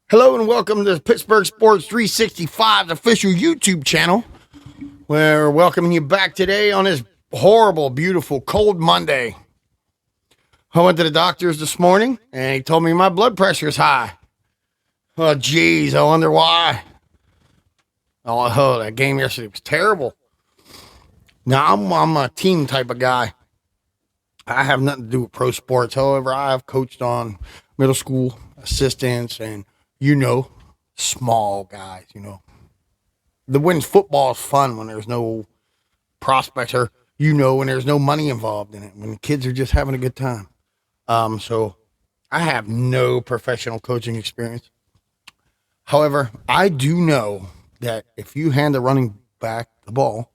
Hello and welcome to Pittsburgh Sports 365's official YouTube channel. We're welcoming you back today on this horrible, beautiful, cold Monday. I went to the doctor's this morning and he told me my blood pressure is high. Oh, geez, I wonder why. Oh, that game yesterday was terrible. Now, I'm a team type of guy. I have nothing to do with pro sports. However, I have coached on middle school assistants and small guys, The wins football is fun when there's no prospects or, when there's no money involved in it, when the kids are just having a good time. So I have no professional coaching experience. However, I do know that if you hand a running back the ball,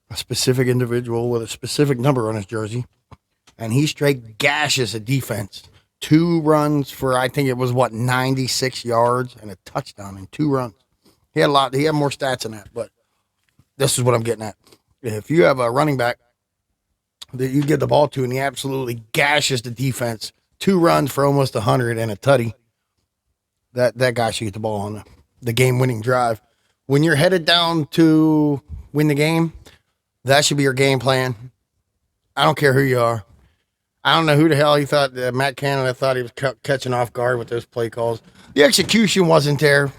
a specific individual with a specific number on his jersey, and he straight gashes a defense, 2 runs for, I think it was 96 yards and a touchdown in 2 runs. He had more stats than that, but this is what I'm getting at. If you have a running back that you give the ball to and he absolutely gashes the defense, 2 runs for almost 100 and a tutty, that guy should get the ball on the game-winning drive. When you're headed down to win the game, that should be your game plan. I don't care who you are. I don't know who the hell he thought, Matt Canada thought he was catching off guard with those play calls. The execution wasn't there.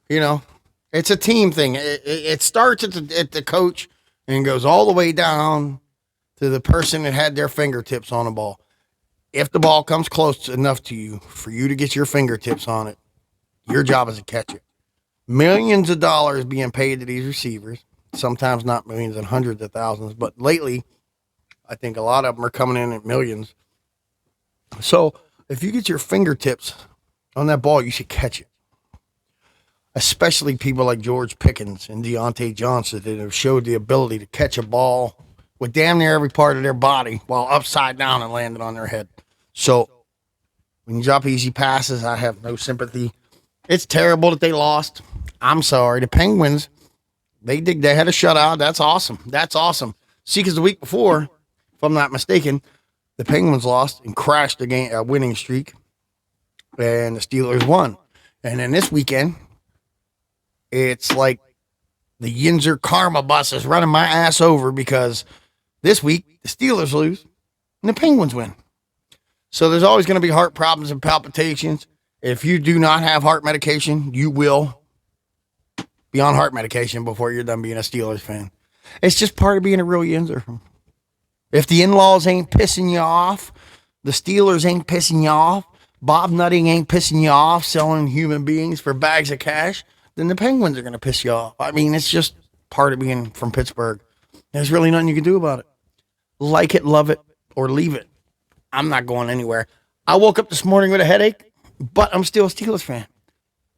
It's a team thing. It starts at the coach and goes all the way down to the person that had their fingertips on the ball. If the ball comes close enough to you for you to get your fingertips on it, your job is to catch it. Millions of dollars being paid to these receivers. Sometimes not millions and hundreds of thousands, but lately, I think a lot of them are coming in at millions. So if you get your fingertips on that ball, you should catch it. Especially people like George Pickens and Deontay Johnson that have showed the ability to catch a ball with damn near every part of their body while upside down and landed on their head. So when you drop easy passes, I have no sympathy. It's terrible that they lost. I'm sorry. The Penguins, they had a shutout. That's awesome. See, because the week before, if I'm not mistaken, the Penguins lost and crashed a winning streak, and the Steelers won. And then this weekend, it's like the Yinzer Karma bus is running my ass over because this week the Steelers lose and the Penguins win. So there's always going to be heart problems and palpitations. If you do not have heart medication, you will be on heart medication before you're done being a Steelers fan. It's just part of being a real Yinzer. If the in-laws ain't pissing you off, the Steelers ain't pissing you off, Bob Nutting ain't pissing you off selling human beings for bags of cash, then the Penguins are going to piss you off. I mean, it's just part of being from Pittsburgh. There's really nothing you can do about it. Like it, love it, or leave it. I'm not going anywhere. I woke up this morning with a headache, but I'm still a Steelers fan.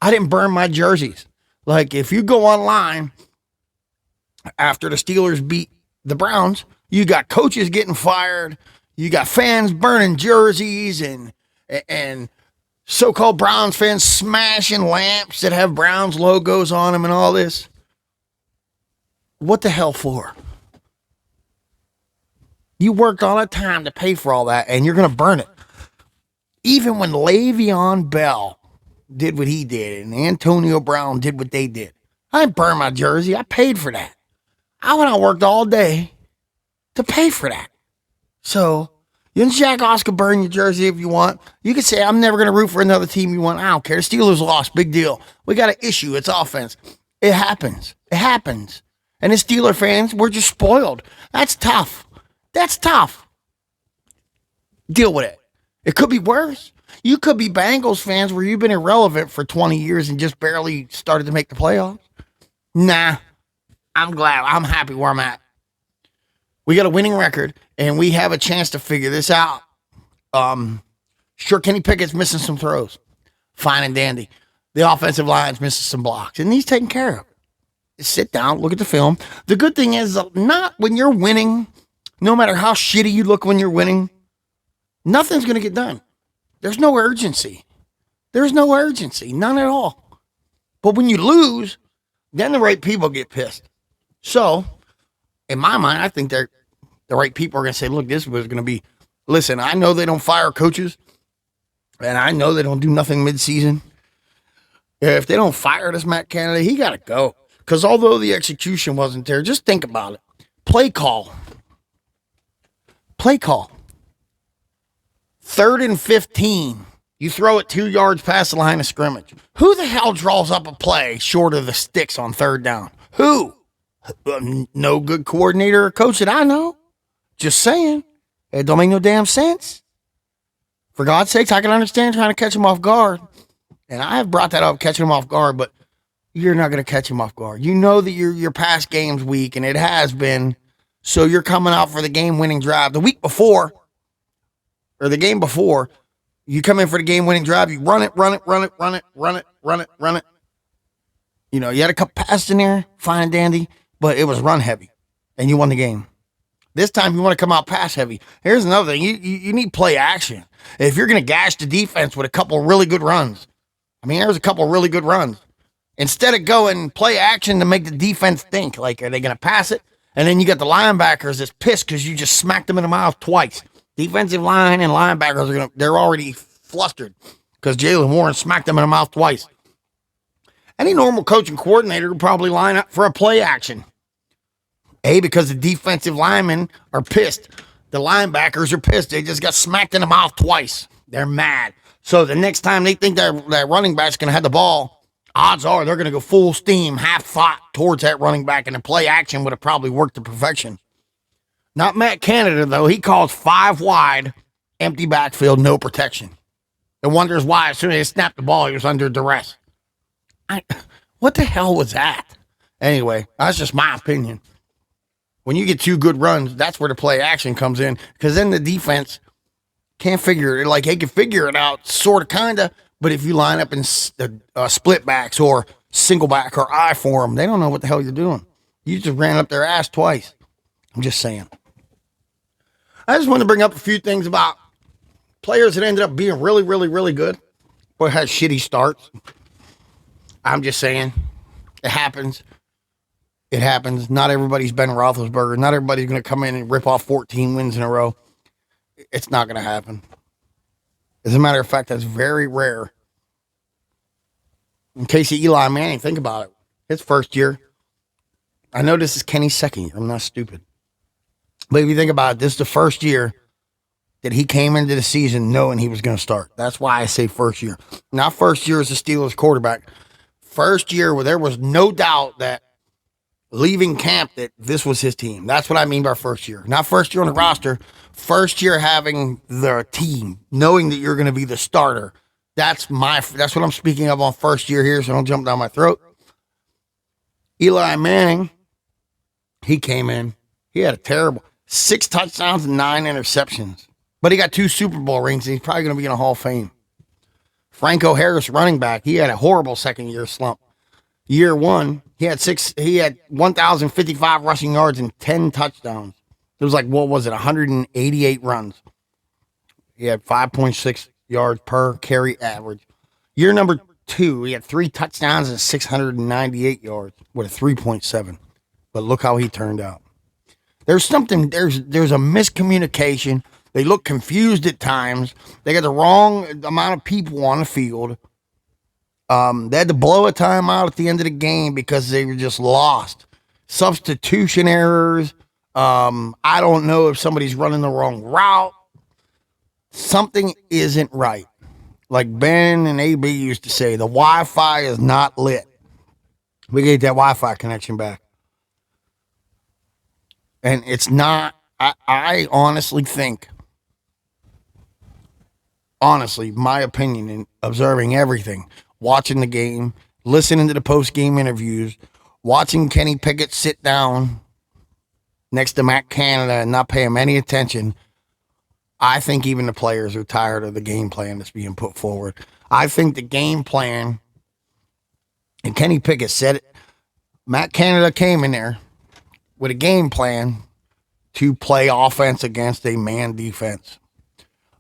I didn't burn my jerseys. Like, if you go online after the Steelers beat the Browns, you got coaches getting fired. You got fans burning jerseys and so-called Browns fans smashing lamps that have Browns logos on them and all this. What the hell for? You worked all that time to pay for all that, and you're going to burn it. Even when Le'Veon Bell did what he did and Antonio Brown did what they did, I didn't burn my jersey. I paid for that. I went out and worked all day to pay for that. So, you and Jack Oscar burn your jersey if you want. You can say, I'm never going to root for another team you want. I don't care. The Steelers lost. Big deal. We got an issue. It's offense. It happens. And as Steeler fans, we're just spoiled. That's tough. Deal with it. It could be worse. You could be Bengals fans where you've been irrelevant for 20 years and just barely started to make the playoffs. Nah. I'm glad. I'm happy where I'm at. We got a winning record, and we have a chance to figure this out. Sure, Kenny Pickett's missing some throws. Fine and dandy. The offensive line's missing some blocks, and he's taken care of. Sit down, look at the film. The good thing is, not when you're winning, no matter how shitty you look when you're winning, nothing's going to get done. There's no urgency. None at all. But when you lose, then the right people get pissed. So, in my mind, I think the right people are going to say, look, this was going to be, listen, I know they don't fire coaches, and I know they don't do nothing midseason, If they don't fire this Matt Canada, he got to go. Because although the execution wasn't there, just think about it. Play call. 3rd and 15. You throw it 2 yards past the line of scrimmage. Who the hell draws up a play short of the sticks on 3rd down? Who? No good coordinator or coach that I know. Just saying. It don't make no damn sense. For God's sakes, I can understand trying to catch him off guard. And I have brought that up, catching him off guard, but you're not going to catch him off guard. You know that your past game's weak, and it has been. So you're coming out for the game-winning drive. The week before, or the game before, you come in for the game-winning drive, you run it. You know, you had a couple passes in there, fine and dandy, but it was run heavy, and you won the game. This time you want to come out pass heavy. Here's another thing. You need play action. If you're going to gash the defense with a couple really good runs, there's a couple really good runs. Instead of going play action to make the defense think, like, are they going to pass it? And then you got the linebackers that's pissed because you just smacked them in the mouth twice. Defensive line and linebackers they're already flustered because Jalen Warren smacked them in the mouth twice. Any normal coach and coordinator would probably line up for a play action. Because the defensive linemen are pissed. The linebackers are pissed. They just got smacked in the mouth twice. They're mad. So the next time they think that running back's going to have the ball, odds are they're going to go full steam, half thought towards that running back, and the play action would have probably worked to perfection. Not Matt Canada, though. He calls 5 wide, empty backfield, no protection. And wonders why as soon as he snapped the ball, he was under duress. What the hell was that? Anyway, that's just my opinion. When you get 2 good runs, that's where the play action comes in. Because then the defense can't figure it. Like, they can figure it out, sort of, kind of. But if you line up in split backs or single back or I form, they don't know what the hell you're doing. You just ran up their ass twice. I'm just saying. I just want to bring up a few things about players that ended up being really, really, really good, but had shitty starts. I'm just saying. It happens. It happens. Not everybody's Ben Roethlisberger. Not everybody's going to come in and rip off 14 wins in a row. It's not going to happen. As a matter of fact, that's very rare. In case of Eli Manning, think about it. His first year. I know this is Kenny's second year. I'm not stupid. But if you think about it, this is the first year that he came into the season knowing he was going to start. That's why I say first year. Not first year as a Steelers quarterback. First year where there was no doubt that leaving camp that this was his team. That's what I mean by first year. Not first year on the roster. First year having the team, knowing that you're going to be the starter. That's what I'm speaking of on first year here, so don't jump down my throat. Eli Manning, he came in. He had a terrible 6 touchdowns and 9 interceptions. But he got 2 Super Bowl rings, and he's probably going to be in a Hall of Fame. Franco Harris, running back, he had a horrible second-year slump. Year 1, he had 1,055 rushing yards and 10 touchdowns. It was like, 188 runs. He had 5.6 yards per carry average. Year number 2, he had 3 touchdowns and 698 yards with a 3.7. But look how he turned out. There's a miscommunication. They look confused at times. They got the wrong amount of people on the field. They had to blow a timeout at the end of the game because they were just lost. Substitution errors. I don't know if somebody's running the wrong route. Something isn't right. Like Ben and AB used to say, the Wi-Fi is not lit. We get that Wi-Fi connection back. And it's not, I honestly think, my opinion in observing everything, watching the game, listening to the post-game interviews, watching Kenny Pickett sit down next to Matt Canada and not pay him any attention, I think even the players are tired of the game plan that's being put forward. I think the game plan, and Kenny Pickett said it, Matt Canada came in there with a game plan to play offense against a man defense.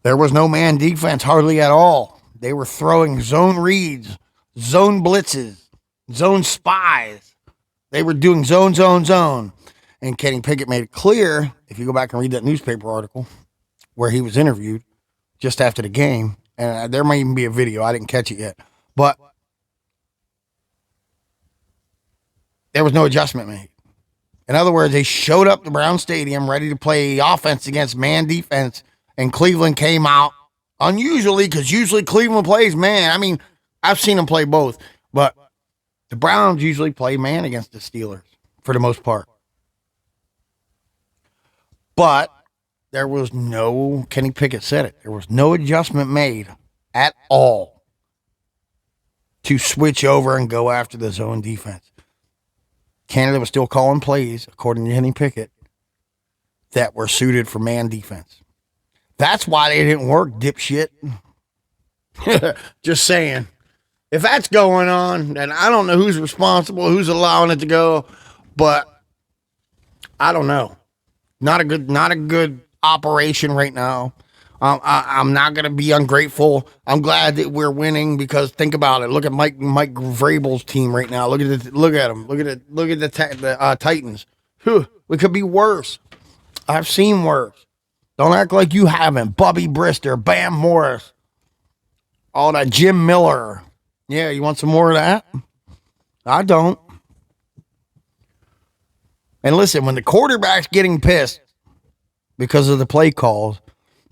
There was no man defense hardly at all. They were throwing zone reads, zone blitzes, zone spies. They were doing zone. And Kenny Pickett made it clear, if you go back and read that newspaper article where he was interviewed just after the game, and there might even be a video. I didn't catch it yet. But there was no adjustment made. In other words, they showed up to Brown Stadium ready to play offense against man defense, and Cleveland came out unusually, because usually Cleveland plays man. I mean, I've seen them play both, but the Browns usually play man against the Steelers for the most part. But there was no, Kenny Pickett said it, there was no adjustment made at all to switch over and go after the zone defense. Canada was still calling plays, according to Kenny Pickett, that were suited for man defense. That's why they didn't work, dipshit. Just saying. If that's going on, then I don't know who's responsible, who's allowing it to go, but I don't know. Not a good operation right now. I'm not going to be ungrateful. I'm glad that we're winning, because think about it. Look at Mike Vrabel's team right now. Look at them. Look at the Titans. Whew, it could be worse. I've seen worse. Don't act like you haven't. Bubby Brister, Bam Morris, all that, Jim Miller. Yeah, you want some more of that? I don't. And listen, when the quarterback's getting pissed because of the play calls,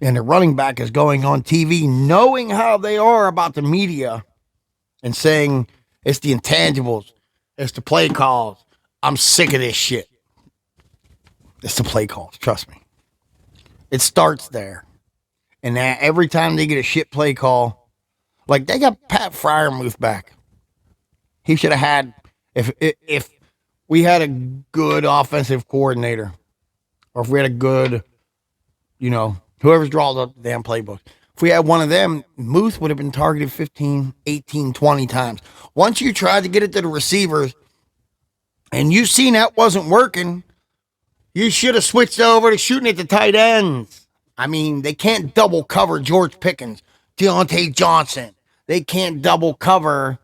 and the running back is going on TV knowing how they are about the media and saying it's the intangibles, it's the play calls, I'm sick of this shit. It's the play calls, trust me. It starts there. And every time they get a shit play call, like they got Pat Freiermuth back. He should have had, if we had a good offensive coordinator, or if we had a good, whoever's draws up the damn playbook. If we had one of them, Muth would have been targeted 15, 18, 20 times. Once you tried to get it to the receivers and you seen that wasn't working, you should have switched over to shooting at the tight ends. I mean, they can't double cover George Pickens, Deontay Johnson. They can't double cover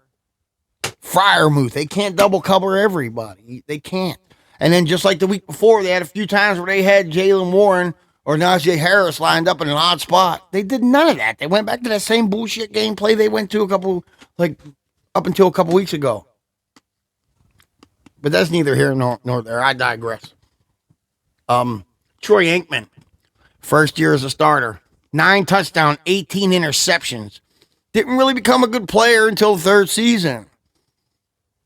Freiermuth. They can't double cover everybody. They can't. And then just like the week before, they had a few times where they had Jaylen Warren or Najee Harris lined up in an odd spot. They did none of that. They went back to that same bullshit gameplay they went to up until a couple weeks ago. But that's neither here nor there. I digress. Troy Aikman, first year as a starter, 9 touchdowns, 18 interceptions. Didn't really become a good player until the third season.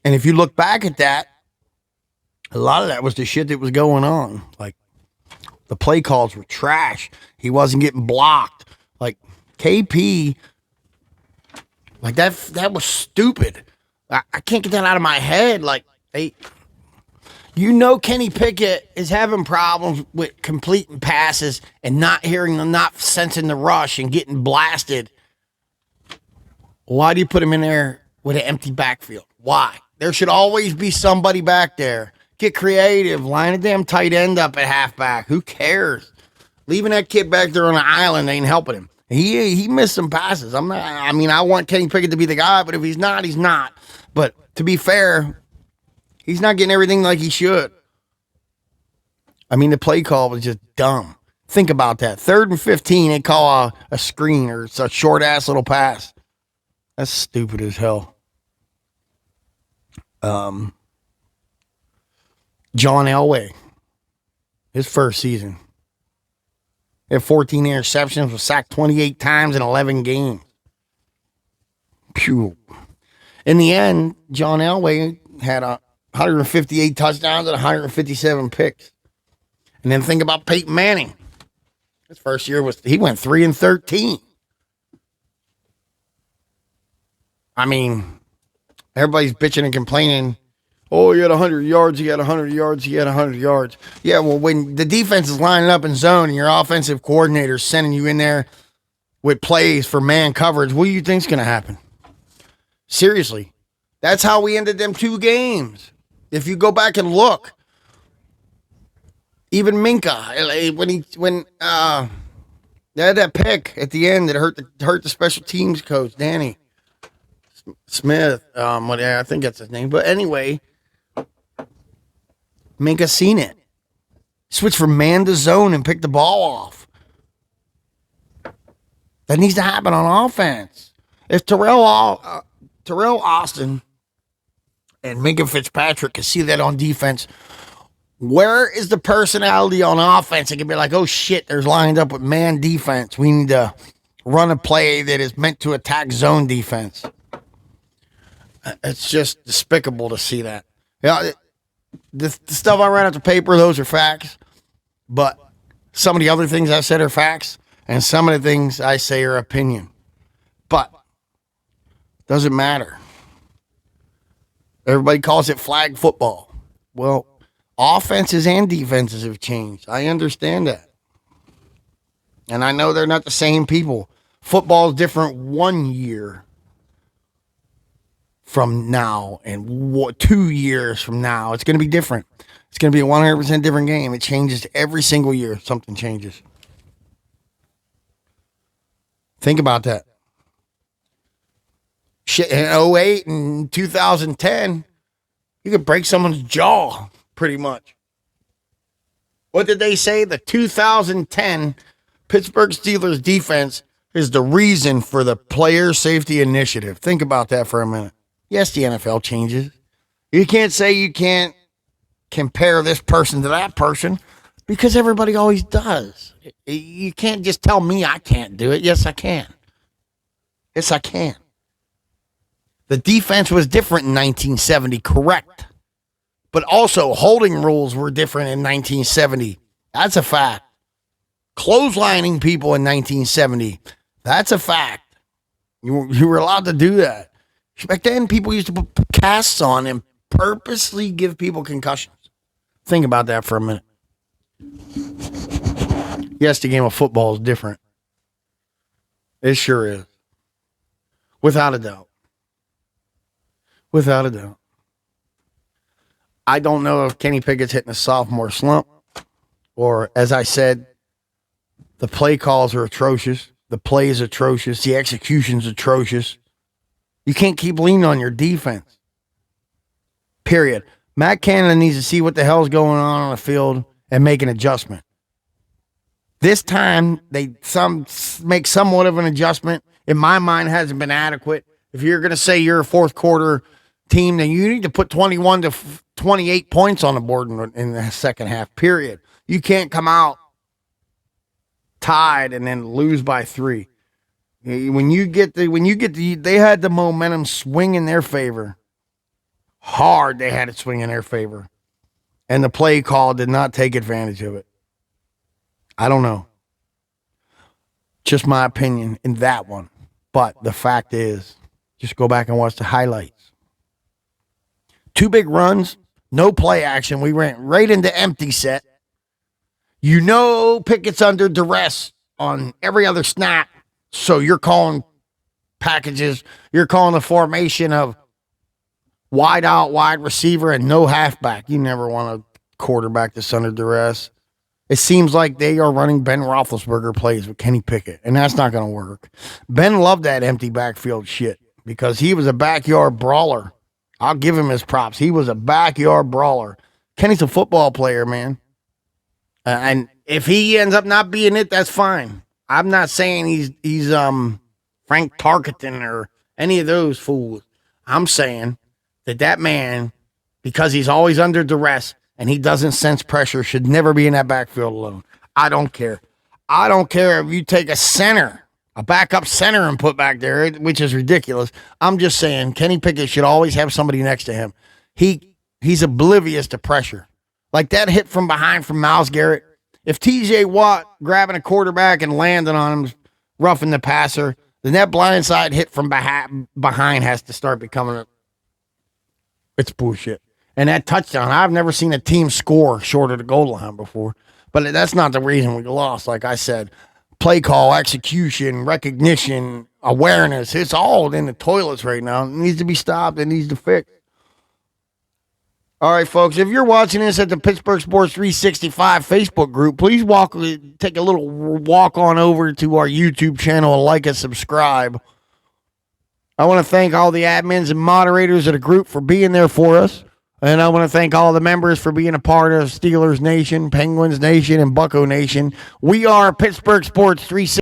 And if you look back at that, a lot of that was the shit that was going on. Like, the play calls were trash. He wasn't getting blocked. Like, KP, like that was stupid. I can't get that out of my head. Like, Kenny Pickett is having problems with completing passes and not hearing them, not sensing the rush and getting blasted. Why do you put him in there with an empty backfield? Why? There should always be somebody back there. Get creative. Line a damn tight end up at halfback. Who cares? Leaving that kid back there on an island ain't helping him. He missed some passes. I want Kenny Pickett to be the guy, but if he's not, he's not. But to be fair, he's not getting everything like he should. The play call was just dumb. Think about that. 3rd and 15, they call a screen, or it's a short-ass little pass. That's stupid as hell. John Elway, his first season. He had 14 interceptions, was sacked 28 times in 11 games. Phew. In the end, John Elway had 158 touchdowns and 157 picks. And then think about Peyton Manning. His first year he went 3-13. Everybody's bitching and complaining. Oh, he had 100 yards, he had 100 yards, he had 100 yards. Yeah, well, when the defense is lining up in zone and your offensive coordinator is sending you in there with plays for man coverage, what do you think's going to happen? Seriously. That's how we ended them 2 games. If you go back and look, even Minka, when they had that pick at the end that hurt the special teams coach, Danny Smith, I think that's his name. But anyway, Minka seen it. Switch from man to zone and pick the ball off. That needs to happen on offense. If Terrell Austin And Minka Fitzpatrick can see that on defense. Where is the personality on offense? It can be like, oh shit, there's lined up with man defense. We need to run a play that is meant to attack zone defense. It's just despicable to see that. Yeah, the stuff I ran out the paper, those are facts. But some of the other things I said are facts, and some of the things I say are opinion. But doesn't matter. Everybody calls it flag football. Well, offenses and defenses have changed. I understand that. And I know they're not the same people. Football is different 1 year from now and 2 years from now. It's going to be different. It's going to be a 100% different game. It changes every single year. Something changes. Think about that. Shit, in 2008 and 2010, you could break someone's jaw pretty much. What did they say? The 2010 Pittsburgh Steelers defense is the reason for the player safety initiative. Think about that for a minute. Yes, the NFL changes. You can't say you can't compare this person to that person because everybody always does. You can't just tell me I can't do it. Yes, I can. Yes, I can. The defense was different in 1970, correct. But also, holding rules were different in 1970. That's a fact. Clotheslining people in 1970, that's a fact. You were allowed to do that. Back then, people used to put casts on and purposely give people concussions. Think about that for a minute. Yes, the game of football is different. It sure is. Without a doubt. Without a doubt. I don't know if Kenny Pickett's hitting a sophomore slump or, as I said, the play calls are atrocious. The play is atrocious. The execution's atrocious. You can't keep leaning on your defense. Period. Matt Canada needs to see what the hell's going on the field and make an adjustment. This time, they make somewhat of an adjustment. In my mind, hasn't been adequate. If you're going to say you're a fourth quarter team, then you need to put 21 to 28 points on the board in the second half, period. You can't come out tied and then lose by 3. They had the momentum swing in their favor. Hard, they had it swing in their favor. And the play call did not take advantage of it. I don't know. Just my opinion in that one. But the fact is, just go back and watch the highlights. 2 big runs, no play action. We ran right into empty set. You know Pickett's under duress on every other snap, so you're calling packages. You're calling the formation of wide out, wide receiver, and no halfback. You never want a quarterback that's under duress. It seems like they are running Ben Roethlisberger plays with Kenny Pickett, and that's not going to work. Ben loved that empty backfield shit because he was a backyard brawler. I'll give him his props. He was a backyard brawler. Kenny's a football player, man. And if he ends up not being it, that's fine. I'm not saying he's Frank Tarkenton or any of those fools. I'm saying that man, because he's always under duress and he doesn't sense pressure, should never be in that backfield alone. I don't care. I don't care if you take a backup center and put back there, which is ridiculous. I'm just saying Kenny Pickett should always have somebody next to him. He's oblivious to pressure. Like that hit from behind from Myles Garrett. If TJ Watt grabbing a quarterback and landing on him, roughing the passer, then that blindside hit from behind has to start becoming it's bullshit. And that touchdown, I've never seen a team score short of the goal line before. But that's not the reason we lost. Like I said, play call, execution, recognition, awareness, it's all in the toilets right now. It needs to be stopped. It needs to fix. All right, folks, if you're watching this at the Pittsburgh Sports 365 Facebook group, please take a little walk on over to our YouTube channel and like and subscribe. I want to thank all the admins and moderators of the group for being there for us. And I want to thank all the members for being a part of Steelers Nation, Penguins Nation, and Bucco Nation. We are Pittsburgh Sports 365.